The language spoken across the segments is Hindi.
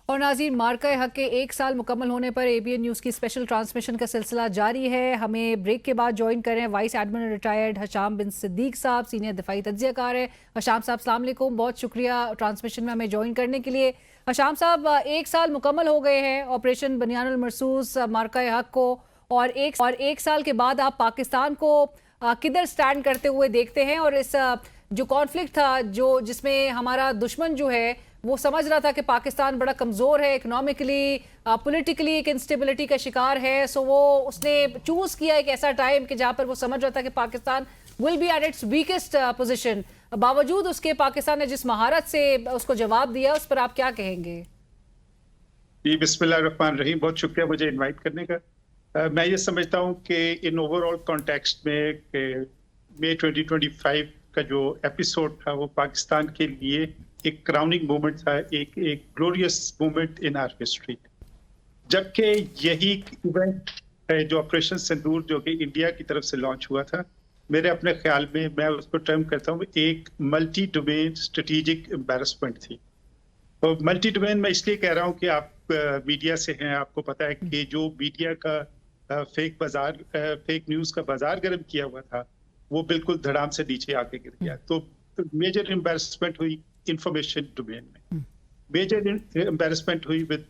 और नाज़रीन, मार्का हक के 1 साल मुकम्मल होने पर एबीएन न्यूज़ की स्पेशल ट्रांसमिशन का सिलसिला जारी है। हमें ब्रेक के बाद ज्वाइन कर रहे हैं vice admiral retired Hasham bin Siddiq साहब, सीनियर दिफाई तज्जियाकार है। हशाम साहब, अस्सलाम वालेकुम, बहुत शुक्रिया ट्रांसमिशन में हमें ज्वाइन करने के लिए। हशाम साहब, 1 साल मुकम्मल हो गए हैं ऑपरेशन बनियानुल मरसूस मार्का हक को, और एक साल के बाद आप पाकिस्तान को किधर स्टैंड करते हुए देखते हैं? और इस जो कॉन्फ्लिक्ट था, जिसमें हमारा दुश्मन जो है वो समझ रहा था कि पाकिस्तान बड़ा कमज़ोर है, इकोनॉमिकली पॉलिटिकली एक इंस्टेबिलिटी का शिकार है, सो वो उसने चूज़ किया एक ऐसा टाइम कि जहाँ पर वो समझ रहा था कि Pakistan will be at its weakest position. बावजूद उसके पाकिस्तान ने जिस महारत से उसको जवाब दिया, उस पर आप क्या कहेंगे? जी, बिस्मिल्लाहिर्रहमानिर्रहीम। बहुत शुक्रिया मुझे इनवाइट करने का। मैं ये समझता हूँ कि इन ओवरऑल कॉन्टेक्स्ट में मई 2025 का जो एपिसोड था वो पाकिस्तान के लिए एक क्राउनिंग मोमेंट था, एक glorious moment in our history. जबकि यही इवेंट जो ऑपरेशन सिंदूर जो कि इंडिया की तरफ से लॉन्च हुआ था, मेरे अपने ख्याल में मैं उसको टर्म करता हूँ एक मल्टी डोमेन स्ट्रेटेजिक एम्बैरसमेंट थी। तो मल्टी डोमेन मैं इसलिए कह रहा हूँ कि आप मीडिया से हैं, आपको पता है कि जो मीडिया का फेक न्यूज़ का बाजार गर्म किया हुआ था वो बिल्कुल धड़ाम से नीचे आके गिर गया। तो मेजर एम्बैरसमेंट हुई इंफॉर्मेशन डोमेन में, मेजर एम्बैरसमेंट हुई with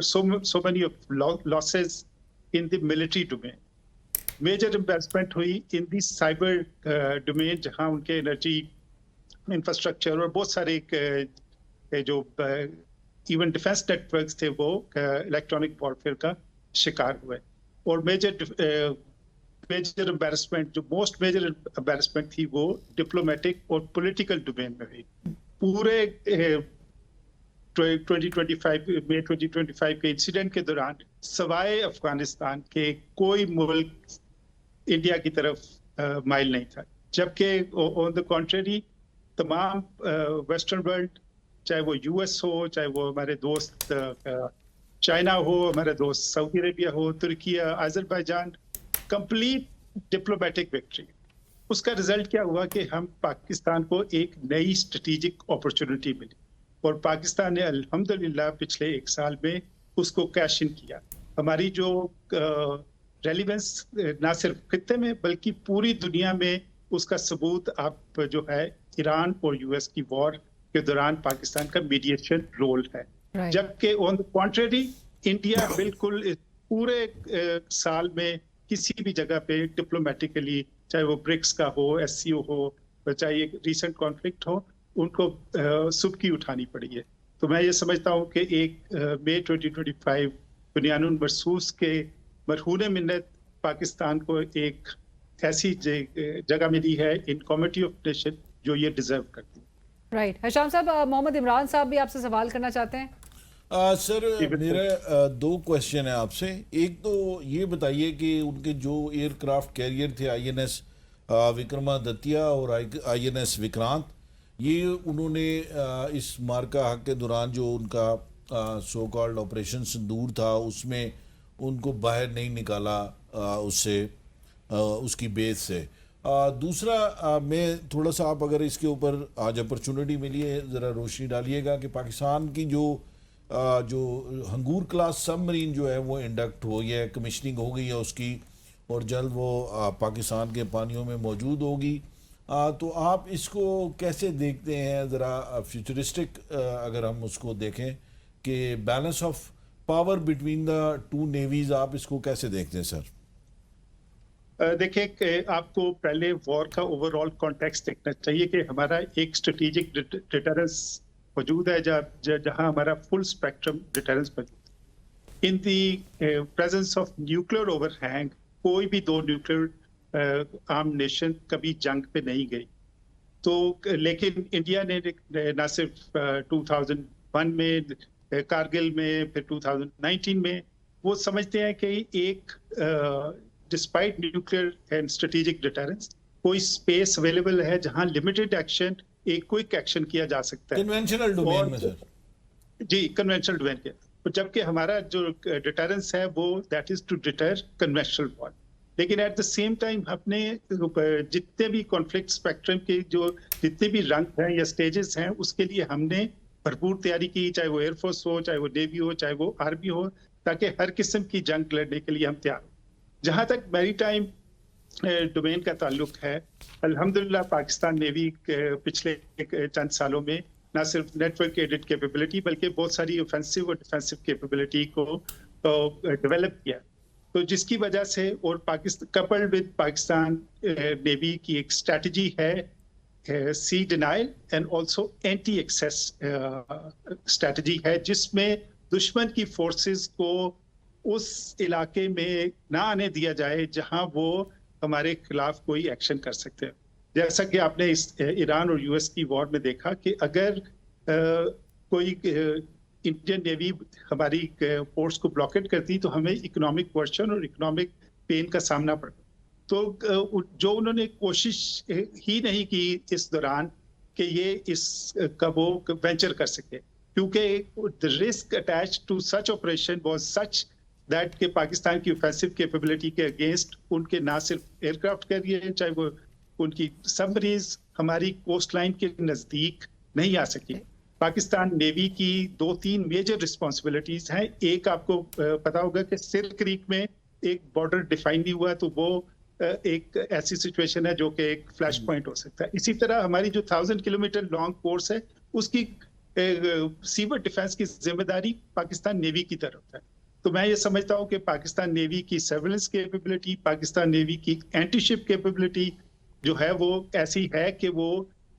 so many of losses in the military domain, major embarrassment हुई इन द साइबर डोमेन जहां उनके एनर्जी इंफ्रास्ट्रक्चर और बहुत सारे जो इवन डिफेंस नेटवर्क्स थे वो इलेक्ट्रॉनिक वॉरफेयर का शिकार हुए। और मेजर एम्बैरसमेंट, जो मोस्ट मेजर एम्बैरसमेंट थी, वो डिप्लोमेटिक और पॉलिटिकल डोमेन में हुई। पूरे 2025 के इंसिडेंट के दौरान सवाए अफगानिस्तान के कोई मुल्क इंडिया की तरफ माइल नहीं था, जबकि ऑन द कॉन्ट्रेरी तमाम वेस्टर्न वर्ल्ड, चाहे वो यूएस हो, चाहे वो हमारे दोस्त चाइना हो, हमारे दोस्त सऊदी अरेबिया हो, तुर्की, अजरबैजान, कंप्लीट डिप्लोमेटिक विक्ट्री। उसका रिजल्ट क्या हुआ कि हम पाकिस्तान को एक नई स्ट्रेटेजिक अपॉर्चुनिटी मिली और पाकिस्तान ने अल्हम्दुलिल्लाह पिछले 1 साल में उसको कैश इन किया। हमारी जो रेलिवेंस ना सिर्फ खित्ते में बल्कि पूरी दुनिया में उसका सबूत आप जो है ईरान और यूएस की वॉर के दौरान पाकिस्तान का मीडिएशन रोल है। जबकि ऑन द कॉन्ट्रेरी इंडिया बिल्कुल इस पूरे साल में किसी भी जगह पे डिप्लोमेटिकली, चाहे वो ब्रिक्स का हो, एससीओ हो, चाहे एक रीसेंट कॉन्फ्लिक्ट हो, उनको सुबकी उठानी पड़ी है। तो मैं ये समझता हूँ कि एक मई 2025 बनियानुल मरसूस के मरहून मिन्नत पाकिस्तान को एक ऐसी जगह मिली है इन कमिटी ऑफ नेशन जो ये डिजर्व करती है। राइट। हशाम साहब, मोहम्मद इमरान साहब भी आपसे सवाल करना चाहते हैं। सर, मेरे 2 क्वेश्चन है आपसे। एक तो ये बताइए कि उनके जो एयरक्राफ्ट कैरियर थे आईएनएस विक्रमादित्य और आईएनएस विक्रांत, ये उन्होंने इस मार्का हक के दौरान जो उनका सो कॉल्ड ऑपरेशन सिंदूर था उसमें उनको बाहर नहीं निकाला उससे उसकी बेस से। दूसरा, मैं थोड़ा सा, आप अगर इसके ऊपर आज अपॉर्चुनिटी मिली है ज़रा रोशनी डालिएगा कि पाकिस्तान की जो हंगूर क्लास सबमरीन जो है वो इंडक्ट हो गया है, कमीशनिंग हो गई है उसकी और जल्द वो पाकिस्तान के पानियों में मौजूद होगी। तो आप इसको कैसे देखते हैं? ज़रा फ्यूचरिस्टिक अगर हम उसको देखें कि balance of power between the 2 navies, आप इसको कैसे देखते हैं सर? देखिए, आपको पहले वॉर का ओवरऑल कॉन्टेक्स्ट देखना चाहिए कि हमारा एक स्ट्रेटेजिक डिटरेंस मौजूद है जहां हमारा फुल स्पेक्ट्रम डिटरेंस मौजूद है। In the presence of nuclear overhang कोई भी 2 न्यूक्लियर आर्म नेशन कभी जंग पे नहीं गई। तो लेकिन इंडिया ने न सिर्फ 2001 में, कारगिल में, फिर 2019 में, वो समझते हैं कि एक despite nuclear and strategic deterrence कोई स्पेस अवेलेबल है जहां लिमिटेड एक्शन, एक क्विक एक्शन किया जा सकता है कन्वेंशनल डोमेन में सर। जी, कन्वेंशनल डोमेन के। तो जबकि हमारा जो डिटरेंस है वो that is to deter conventional war. लेकिन एट द सेम टाइम अपने जितने भी कॉन्फ्लिक्ट स्पेक्ट्रम के जो जितने भी रंग हैं या स्टेजेस हैं, उसके लिए हमने भरपूर तैयारी की, चाहे वो एयरफोर्स हो, चाहे वो नेवी हो, चाहे वो आर्मी हो, ताकि हर किस्म की जंग लड़ने के लिए हम तैयार हो। जहां तक मैरीटाइम डोमेन का ताल्लुक है, अल्हम्दुलिल्लाह पाकिस्तान नेवी पिछले चंद सालों में न सिर्फ नेटवर्क एडेड कैपेबिलिटी बल्कि बहुत सारी ऑफेंसिव और डिफेंसिव कैपेबिलिटी को डेवलप किया, तो जिसकी वजह से और Pakistan coupled with Pakistan navy की एक स्ट्रेटजी है sea denial and also anti access strategy है, जिसमें दुश्मन की फोर्सेस को उस इलाके में ना आने दिया जाए जहां वो हमारे खिलाफ कोई एक्शन कर सकते हैं। जैसा कि आपने इस ईरान और यूएस की वॉर में देखा कि अगर कोई इंडियन नेवी हमारी पोर्ट्स को ब्लॉकेट करती तो हमें इकोनॉमिक वर्शन और इकोनॉमिक पेन का सामना पड़ता। तो जो उन्होंने कोशिश ही नहीं की इस दौरान कि ये का वो वेंचर कर सके, क्योंकि the risk attached to such operation was such that के पाकिस्तान की ऑफेंसिव कैपेबिलिटी के अगेंस्ट उनके ना सिर्फ एयरक्राफ्ट कैरियर, चाहे वो उनकी सबमरीज हमारी कोस्ट लाइन के नजदीक नहीं आ सकी। पाकिस्तान नेवी की 2-3 मेजर रिस्पॉन्सिबिलिटीज हैं। एक आपको पता होगा कि सिर क्रीक में एक बॉर्डर डिफाइन नहीं हुआ, तो वो एक ऐसी सिचुएशन है जो कि एक फ्लैश पॉइंट हो सकता है। इसी तरह हमारी जो 1000 किलोमीटर लॉन्ग कोर्स है, उसकी सीवर डिफेंस की जिम्मेदारी पाकिस्तान नेवी की तरफ है। तो मैं ये समझता हूँ कि पाकिस्तान नेवी की सर्वेलेंस कैपेबिलिटी, पाकिस्तान नेवी की एंटीशिप कैपेबिलिटी जो है वो ऐसी है कि वो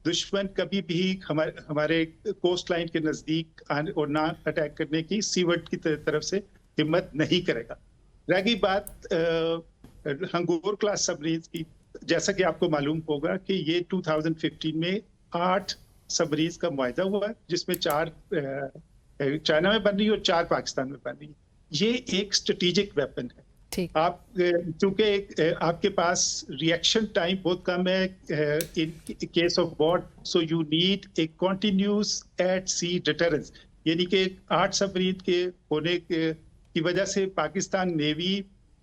दुश्मन कभी भी हमारे कोस्ट लाइन के नजदीक आने और ना अटैक करने की सीवर्ट की तरफ से हिम्मत नहीं करेगा। रह गई बात हंगोर क्लास सबमरीन की, जैसा कि आपको मालूम होगा कि ये 2015 में 8 सबमरीन का मुआहदा हुआ है, जिसमें 4 चाइना में बन रही है और 4 पाकिस्तान में बन रही है। ये एक स्ट्रेटेजिक वेपन है। आप क्योंकि आपके पास रिएक्शन टाइम बहुत कम है in case of war, so you need a continuous at sea deterrence, यानी कि 8 सबमरीन के होने की वजह से पाकिस्तान नेवी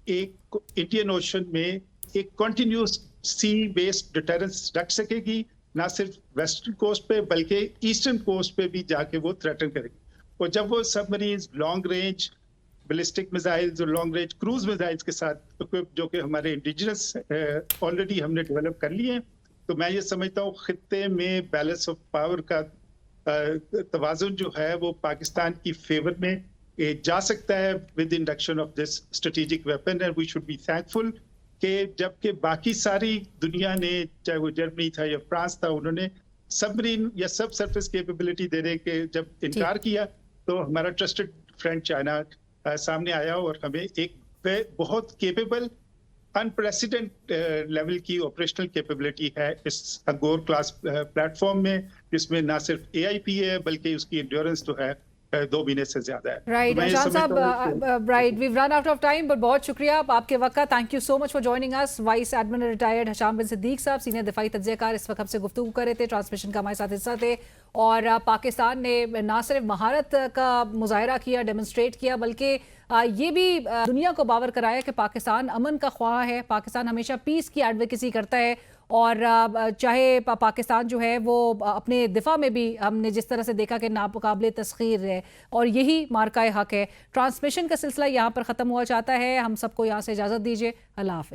एक इंडियन ओशन में एक कंटिन्यूअस सी बेस्ड डिटरेंस रख सकेगी, ना सिर्फ वेस्टर्न कोस्ट पे बल्कि ईस्टर्न कोस्ट पे भी जाके वो थ्रेटन करेगी। और जब वो submarine long range ballistic missiles और लॉन्ग रेंज क्रूज मिसाइल्स के साथ जो कि हमारे इंडिजिनस ऑलरेडी हमने डेवलप कर लिए हैं, तो मैं ये समझता हूँ खित्ते में बैलेंस ऑफ पावर का तवाज़ुन जो है वो पाकिस्तान की फेवर में जा सकता है with induction of this strategic weapon, and we should be thankful कि जबकि बाकी सारी दुनिया ने, चाहे वो जर्मनी था या फ्रांस था, उन्होंने सबमरीन या सब सरफेस कैपेबिलिटी देने के जब इनकार किया, तो हमारा ट्रस्टेड फ्रेंड चाइना सामने आया और हमें एक बहुत केपेबल अनप्रेसिडेंट लेवल की ऑपरेशनल कैपेबिलिटी है इस हंगोर क्लास प्लेटफॉर्म में, जिसमें ना सिर्फ AIP है बल्कि उसकी एंड्योरेंस जो है 2 महीने से ज्यादा है। राइट हशाम साहब, right we run out of time, but बहुत शुक्रिया आपके वक्त का। Thank you so much for joining us. Vice admiral retired Hasham bin Siddiq साहब, सीनियर दिफाई तज्जियाकार, इस वक्त हमसे गुफ्तगू कर रहे थे, ट्रांसमिशन का हमारे साथ हिस्सा थे। और पाकिस्तान ने ना सिर्फ महारत का मुजाहरा किया, डेमोन्स्ट्रेट किया, बल्कि ये भी दुनिया को बावर कराया कि पाकिस्तान अमन का ख्वाह है, पाकिस्तान हमेशा पीस की एडवोकेसी करता है। और चाहे पाकिस्तान जो है वो अपने दिफा में भी हमने जिस तरह से देखा कि नामुकाबले तस्खीर है, और यही मार्का हक है। ट्रांसमिशन का सिलसिला यहाँ पर ख़त्म हुआ चाहता है। हम सबको यहाँ से इजाज़त दीजिए। अल्लाह हाफ़िज़।